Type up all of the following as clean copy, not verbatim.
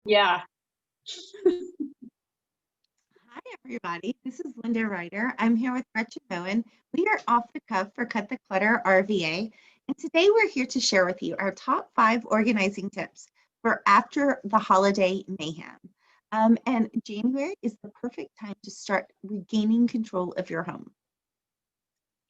Yeah. Hi, everybody. This is Linda Ryder. I'm here with Gretchen Bowen. We are off the cuff for Cut the Clutter RVA. And today we're here to share with you our top 5 organizing tips for after the holiday mayhem. And January is the perfect time to start regaining control of your home.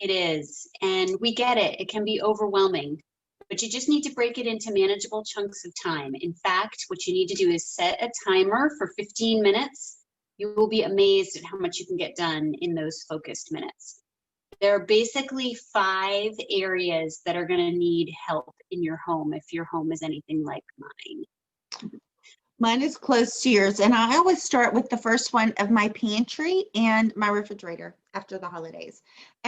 It is. And we get it. It can be overwhelming, but you just need to break it into manageable chunks of time. In fact, what you need to do is set a timer for 15 minutes. You will be amazed at how much you can get done in those focused minutes. There are basically 5 areas that are going to need help in your home if your home is anything like mine. Mine is close to yours, and I always start with the first one of my pantry and my refrigerator after the holidays.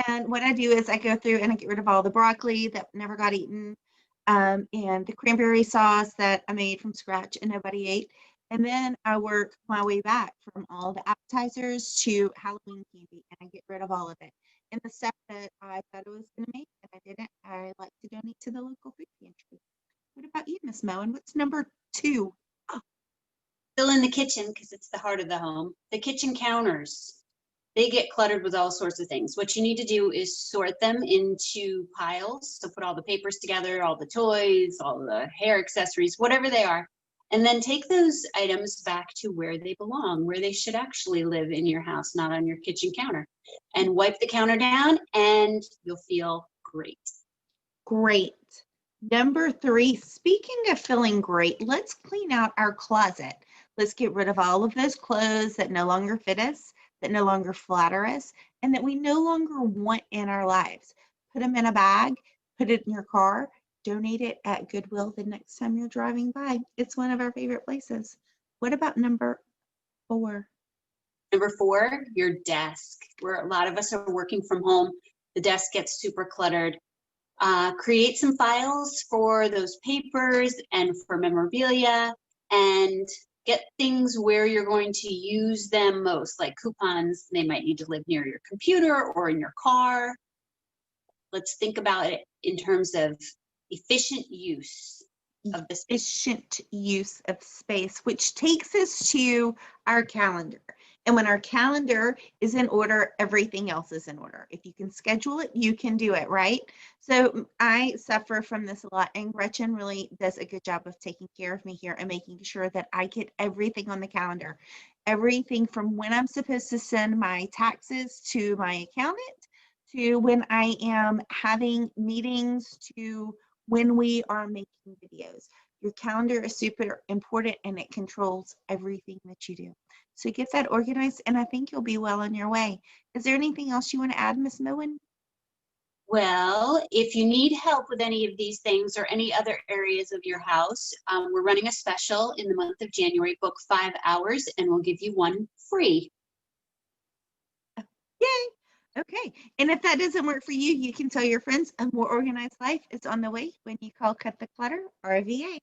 And what I do is I go through and I get rid of all the broccoli that never got eaten, and the cranberry sauce that I made from scratch and nobody ate. And then I work my way back from all the appetizers to Halloween candy, and I get rid of all of it. And the stuff that I thought I was going to make and I didn't, I like to donate to the local food pantry. What about you, Miss Moen? What's number 2? Still in the kitchen because it's the heart of the home. The kitchen counters, they get cluttered with all sorts of things. What you need to do is sort them into piles. So put all the papers together, all the toys, all the hair accessories, whatever they are, and then take those items back to where they belong, where they should actually live in your house, not on your kitchen counter. And wipe the counter down and you'll feel great. Great. Number 3, speaking of feeling great, let's clean out our closet. Let's get rid of all of those clothes that no longer fit us, that no longer flatter us, and that we no longer want in our lives. Put them in a bag, put it in your car, donate it at Goodwill the next time you're driving by. It's one of our favorite places. What about number 4? Number 4, your desk. Where a lot of us are working from home, the desk gets super cluttered. Create some files for those papers and for memorabilia, and get things where you're going to use them most, like coupons. They might need to live near your computer or in your car. Let's think about it in terms of efficient use of the space. Efficient use of space, which takes us to our calendar. And when our calendar is in order, everything else is in order. If you can schedule it, you can do it, right? So I suffer from this a lot, and Gretchen really does a good job of taking care of me here and making sure that I get everything on the calendar. Everything from when I'm supposed to send my taxes to my accountant, to when I am having meetings, to when we are making videos. Your calendar is super important and it controls everything that you do. So get that organized, and I think you'll be well on your way. Is there anything else you want to add, Miss Moen? Well, if you need help with any of these things or any other areas of your house, we're running a special in the month of January. Book 5 hours and we'll give you one free. Yay! Okay, and if that doesn't work for you, you can tell your friends a more organized life is on the way when you call Cut the Clutter RVA.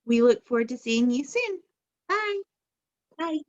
We look forward to seeing you soon. Bye. Bye.